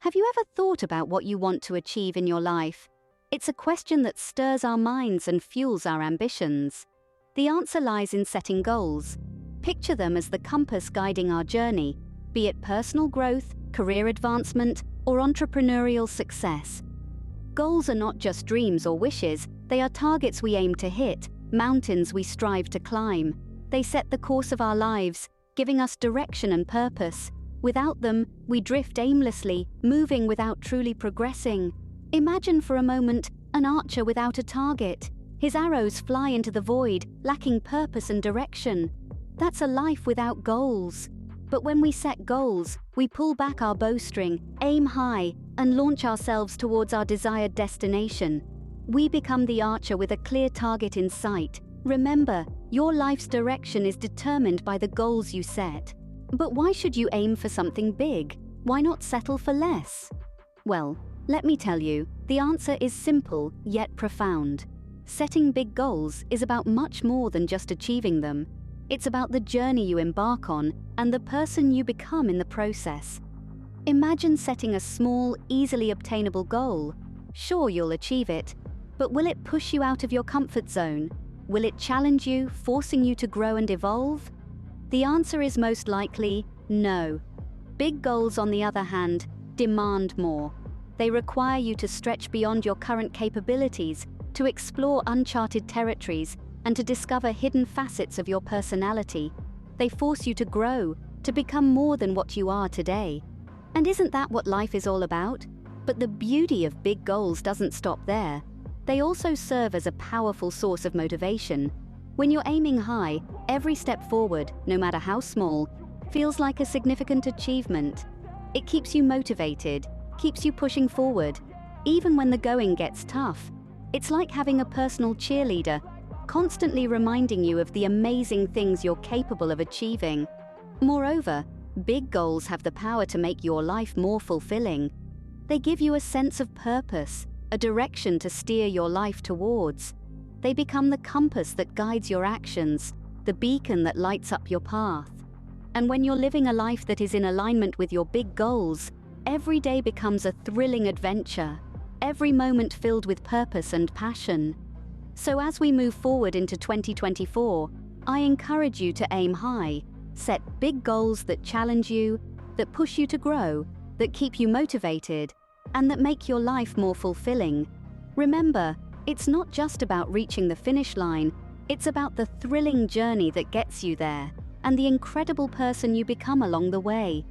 Have you ever thought about what you want to achieve in your life? It's a question that stirs our minds and fuels our ambitions. The answer lies in setting goals. Picture them as the compass guiding our journey, be it personal growth, career advancement, or entrepreneurial success. Goals are not just dreams or wishes, they are targets we aim to hit, mountains we strive to climb. They set the course of our lives, giving us direction and purpose. Without them, we drift aimlessly, moving without truly progressing. Imagine for a moment an archer without a target. His arrows fly into the void, lacking purpose and direction. That's a life without goals. But when we set goals, we pull back our bowstring, aim high, and launch ourselves towards our desired destination. We become the archer with a clear target in sight. Remember, your life's direction is determined by the goals you set. But why should you aim for something big? Why not settle for less? Well, let me tell you, the answer is simple yet profound. Setting big goals is about much more than just achieving them. It's about the journey you embark on and the person you become in the process. Imagine setting a small, easily obtainable goal. Sure, you'll achieve it, but will it push you out of your comfort zone? Will it challenge you, forcing you to grow and evolve? The answer is most likely no. Big goals, on the other hand, demand more. They require you to stretch beyond your current capabilities, to explore uncharted territories, and to discover hidden facets of your personality. They force you to grow, to become more than what you are today. And isn't that what life is all about? But the beauty of big goals doesn't stop there. They also serve as a powerful source of motivation. When you're aiming high, every step forward, no matter how small, feels like a significant achievement. It keeps you motivated, keeps you pushing forward, even when the going gets tough. It's like having a personal cheerleader, constantly reminding you of the amazing things you're capable of achieving. Moreover, big goals have the power to make your life more fulfilling. They give you a sense of purpose, a direction to steer your life towards. They become the compass that guides your actions, the beacon that lights up your path. And when you're living a life that is in alignment with your big goals, every day becomes a thrilling adventure, every moment filled with purpose and passion. So as we move forward into 2024, I encourage you to aim high, set big goals that challenge you, that push you to grow, that keep you motivated, and that make your life more fulfilling. Remember, it's not just about reaching the finish line, it's about the thrilling journey that gets you there, and the incredible person you become along the way.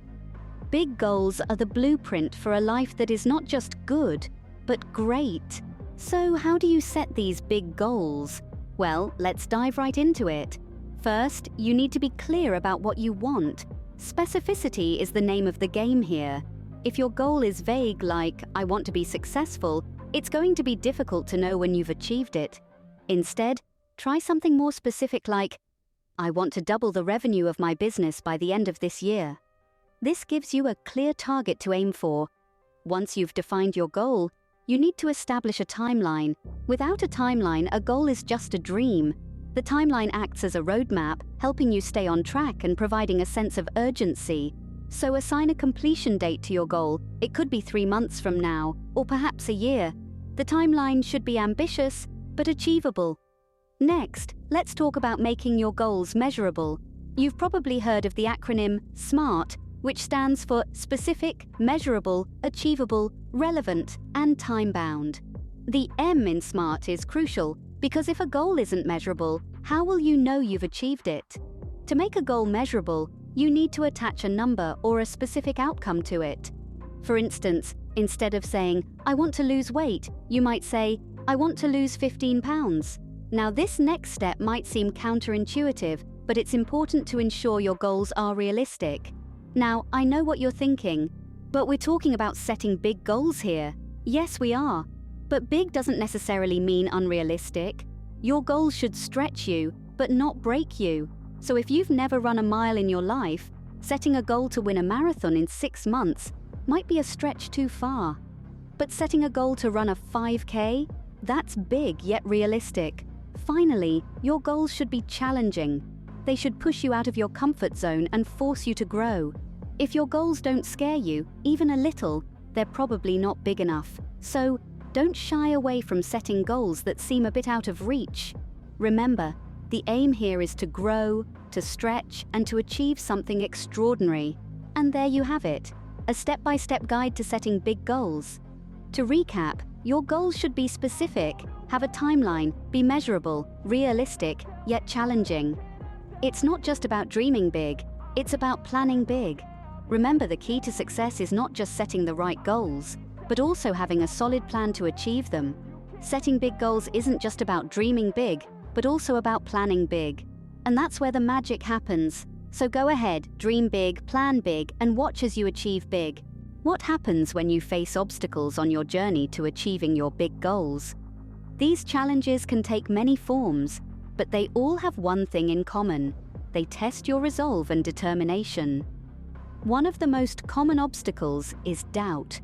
Big goals are the blueprint for a life that is not just good, but great. So how do you set these big goals? Well, let's dive right into it. First, you need to be clear about what you want. Specificity is the name of the game here. If your goal is vague, like, I want to be successful, it's going to be difficult to know when you've achieved it. Instead, try something more specific like, I want to double the revenue of my business by the end of this year. This gives you a clear target to aim for. Once you've defined your goal, you need to establish a timeline. Without a timeline, a goal is just a dream. The timeline acts as a roadmap, helping you stay on track and providing a sense of urgency. So assign a completion date to your goal. It could be 3 months from now, or perhaps a year. The timeline should be ambitious, but achievable. Next, let's talk about making your goals measurable. You've probably heard of the acronym SMART, which stands for specific, measurable, achievable, relevant, and time-bound. The M in SMART is crucial, because if a goal isn't measurable, how will you know you've achieved it? To make a goal measurable, you need to attach a number or a specific outcome to it. For instance, instead of saying, I want to lose weight, you might say, I want to lose 15 pounds. Now this next step might seem counterintuitive, but it's important to ensure your goals are realistic. Now, I know what you're thinking, but we're talking about setting big goals here. Yes, we are. But big doesn't necessarily mean unrealistic. Your goals should stretch you, but not break you. So if you've never run a mile in your life, setting a goal to win a marathon in 6 months might be a stretch too far. But setting a goal to run a 5K? That's big yet realistic. Finally, your goals should be challenging. They should push you out of your comfort zone and force you to grow. If your goals don't scare you, even a little, they're probably not big enough. So, don't shy away from setting goals that seem a bit out of reach. Remember, the aim here is to grow, to stretch, and to achieve something extraordinary. And there you have it, a step-by-step guide to setting big goals. To recap, your goals should be specific, have a timeline, be measurable, realistic, yet challenging. It's not just about dreaming big, it's about planning big. Remember, the key to success is not just setting the right goals, but also having a solid plan to achieve them. Setting big goals isn't just about dreaming big, but also about planning big. And that's where the magic happens. So go ahead, dream big, plan big, and watch as you achieve big. What happens when you face obstacles on your journey to achieving your big goals? These challenges can take many forms, but they all have one thing in common. They test your resolve and determination. One of the most common obstacles is doubt.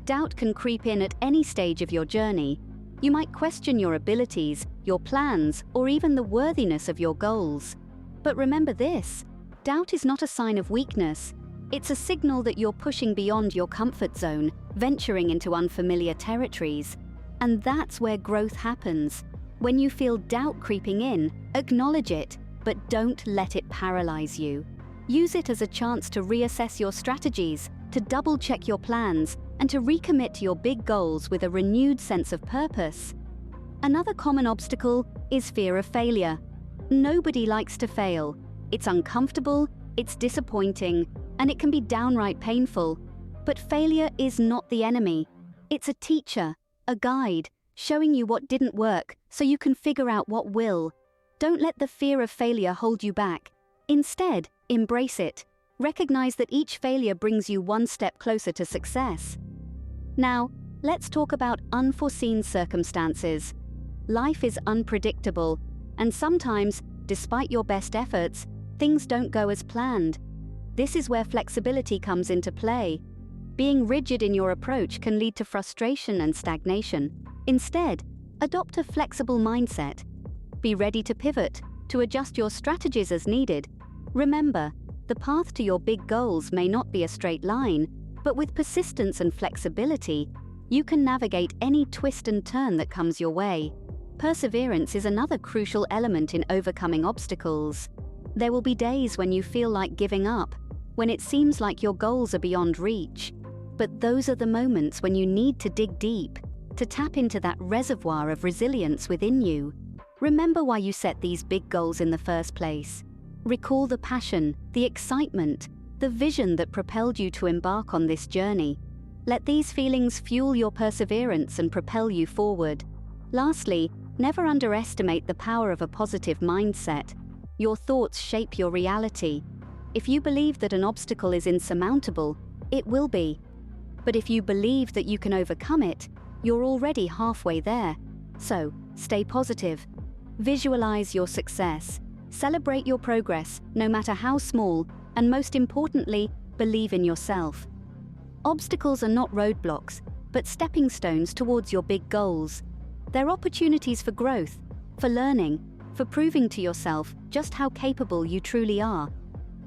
Doubt can creep in at any stage of your journey. You might question your abilities, your plans, or even the worthiness of your goals. But remember this, doubt is not a sign of weakness. It's a signal that you're pushing beyond your comfort zone, venturing into unfamiliar territories. And that's where growth happens. When you feel doubt creeping in, acknowledge it, but don't let it paralyze you. Use it as a chance to reassess your strategies, to double-check your plans, and to recommit to your big goals with a renewed sense of purpose. Another common obstacle is fear of failure. Nobody likes to fail. It's uncomfortable, it's disappointing, and it can be downright painful. But failure is not the enemy. It's a teacher, a guide, showing you what didn't work so you can figure out what will. Don't let the fear of failure hold you back. Instead, embrace it. Recognize that each failure brings you one step closer to success. Now, let's talk about unforeseen circumstances. Life is unpredictable, and sometimes, despite your best efforts, things don't go as planned. This is where flexibility comes into play. Being rigid in your approach can lead to frustration and stagnation. Instead, adopt a flexible mindset. Be ready to pivot, to adjust your strategies as needed. Remember, the path to your big goals may not be a straight line, but with persistence and flexibility, you can navigate any twist and turn that comes your way. Perseverance is another crucial element in overcoming obstacles. There will be days when you feel like giving up, when it seems like your goals are beyond reach. But those are the moments when you need to dig deep, to tap into that reservoir of resilience within you. Remember why you set these big goals in the first place. Recall the passion, the excitement, the vision that propelled you to embark on this journey. Let these feelings fuel your perseverance and propel you forward. Lastly, never underestimate the power of a positive mindset. Your thoughts shape your reality. If you believe that an obstacle is insurmountable, it will be. But if you believe that you can overcome it, you're already halfway there. So, stay positive. Visualize your success. Celebrate your progress, no matter how small, and most importantly, believe in yourself. Obstacles are not roadblocks, but stepping stones towards your big goals. They're opportunities for growth, for learning, for proving to yourself just how capable you truly are.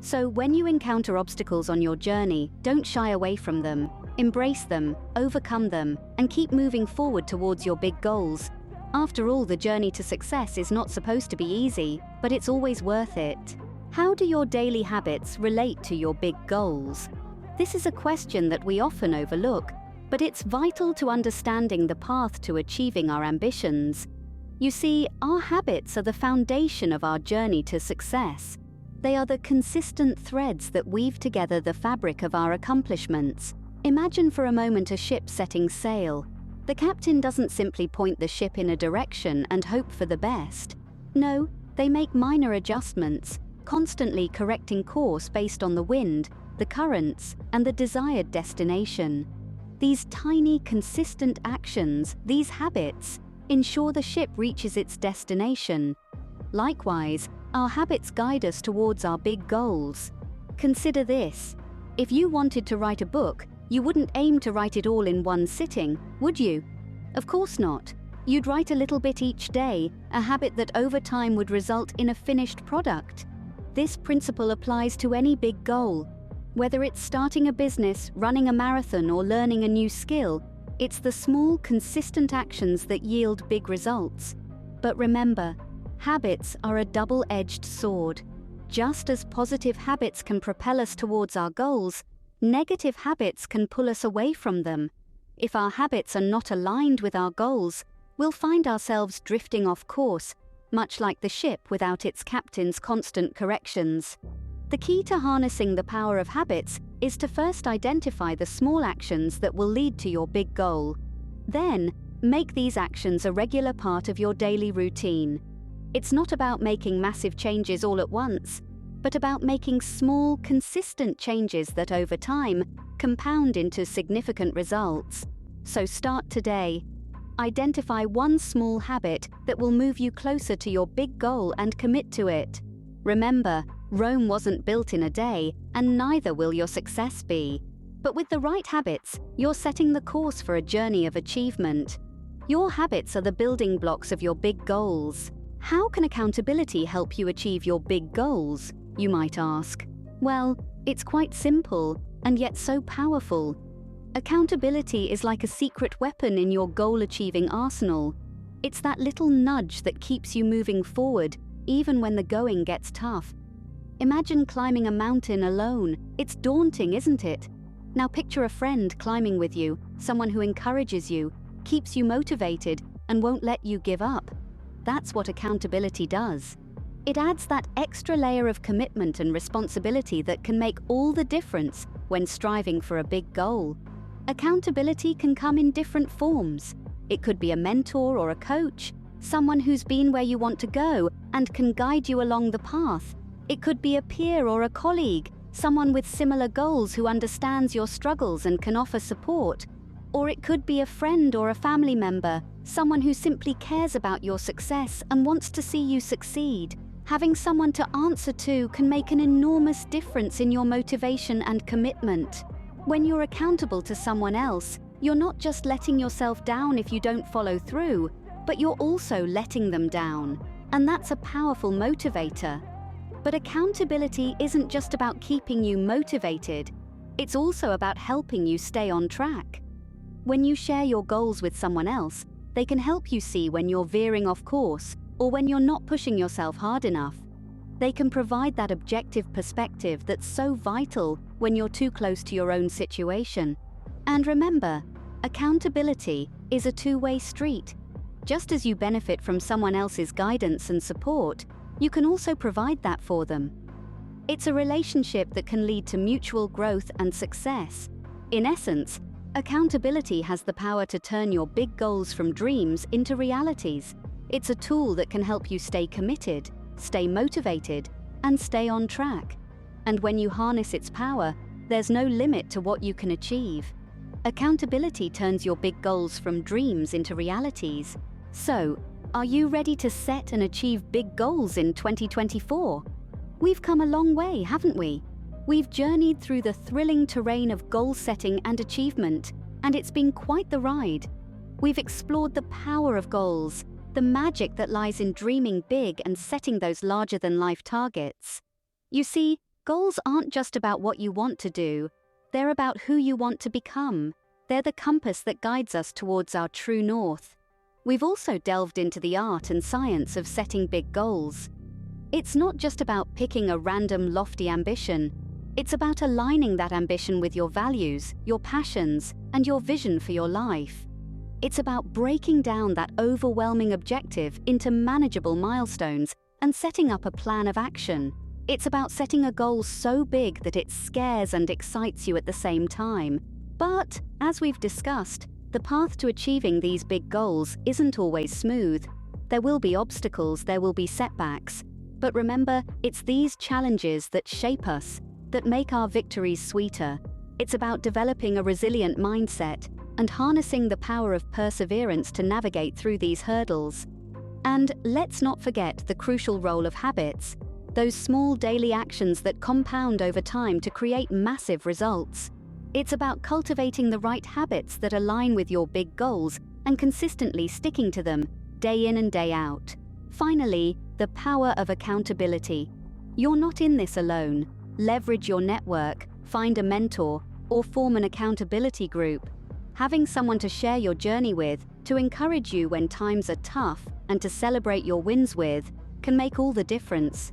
So when you encounter obstacles on your journey, don't shy away from them. Embrace them, overcome them, and keep moving forward towards your big goals. After all, the journey to success is not supposed to be easy, but it's always worth it. How do your daily habits relate to your big goals? This is a question that we often overlook, but it's vital to understanding the path to achieving our ambitions. You see, our habits are the foundation of our journey to success. They are the consistent threads that weave together the fabric of our accomplishments. Imagine for a moment a ship setting sail. The captain doesn't simply point the ship in a direction and hope for the best. No, they make minor adjustments, constantly correcting course based on the wind, the currents, and the desired destination. These tiny, consistent actions, these habits, ensure the ship reaches its destination. Likewise, our habits guide us towards our big goals. Consider this. If you wanted to write a book, you wouldn't aim to write it all in one sitting, would you? Of course not. You'd write a little bit each day, a habit that over time would result in a finished product. This principle applies to any big goal. Whether it's starting a business, running a marathon, or learning a new skill, it's the small, consistent actions that yield big results. But remember, habits are a double-edged sword. Just as positive habits can propel us towards our goals, negative habits can pull us away from them. If our habits are not aligned with our goals, we'll find ourselves drifting off course, much like the ship without its captain's constant corrections. The key to harnessing the power of habits is to first identify the small actions that will lead to your big goal. Then, make these actions a regular part of your daily routine. It's not about making massive changes all at once, but about making small, consistent changes that over time compound into significant results. So start today. Identify one small habit that will move you closer to your big goal and commit to it. Remember, Rome wasn't built in a day, and neither will your success be. But with the right habits, you're setting the course for a journey of achievement. Your habits are the building blocks of your big goals. How can accountability help you achieve your big goals, you might ask? Well, it's quite simple, and yet so powerful. Accountability is like a secret weapon in your goal-achieving arsenal. It's that little nudge that keeps you moving forward, even when the going gets tough. Imagine climbing a mountain alone. It's daunting, isn't it? Now picture a friend climbing with you, someone who encourages you, keeps you motivated, and won't let you give up. That's what accountability does. It adds that extra layer of commitment and responsibility that can make all the difference when striving for a big goal. Accountability can come in different forms. It could be a mentor or a coach, someone who's been where you want to go and can guide you along the path. It could be a peer or a colleague, someone with similar goals who understands your struggles and can offer support. Or it could be a friend or a family member, someone who simply cares about your success and wants to see you succeed. Having someone to answer to can make an enormous difference in your motivation and commitment. When you're accountable to someone else, you're not just letting yourself down if you don't follow through, but you're also letting them down. And that's a powerful motivator. But accountability isn't just about keeping you motivated, it's also about helping you stay on track. When you share your goals with someone else, they can help you see when you're veering off course or when you're not pushing yourself hard enough. They can provide that objective perspective that's so vital when you're too close to your own situation. And remember, accountability is a two-way street. Just as you benefit from someone else's guidance and support, you can also provide that for them. It's a relationship that can lead to mutual growth and success. In essence, accountability has the power to turn your big goals from dreams into realities. It's a tool that can help you stay committed, stay motivated, and stay on track. And when you harness its power, there's no limit to what you can achieve. Accountability turns your big goals from dreams into realities. So, are you ready to set and achieve big goals in 2024? We've come a long way, haven't we? We've journeyed through the thrilling terrain of goal setting and achievement, and it's been quite the ride. We've explored the power of goals, the magic that lies in dreaming big and setting those larger-than-life targets. You see, goals aren't just about what you want to do, they're about who you want to become. They're the compass that guides us towards our true north. We've also delved into the art and science of setting big goals. It's not just about picking a random lofty ambition. It's about aligning that ambition with your values, your passions, and your vision for your life. It's about breaking down that overwhelming objective into manageable milestones and setting up a plan of action. It's about setting a goal so big that it scares and excites you at the same time. But, as we've discussed, the path to achieving these big goals isn't always smooth. There will be obstacles, there will be setbacks. But remember, it's these challenges that shape us, that make our victories sweeter. It's about developing a resilient mindset and harnessing the power of perseverance to navigate through these hurdles. And let's not forget the crucial role of habits, those small daily actions that compound over time to create massive results. It's about cultivating the right habits that align with your big goals and consistently sticking to them, day in and day out. Finally, the power of accountability. You're not in this alone. Leverage your network, find a mentor, or form an accountability group. Having someone to share your journey with, to encourage you when times are tough, and to celebrate your wins with, can make all the difference.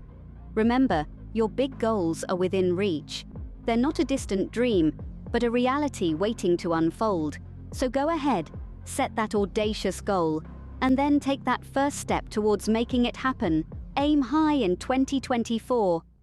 Remember, your big goals are within reach. They're not a distant dream, but a reality waiting to unfold. So go ahead, set that audacious goal, and then take that first step towards making it happen. Aim high in 2024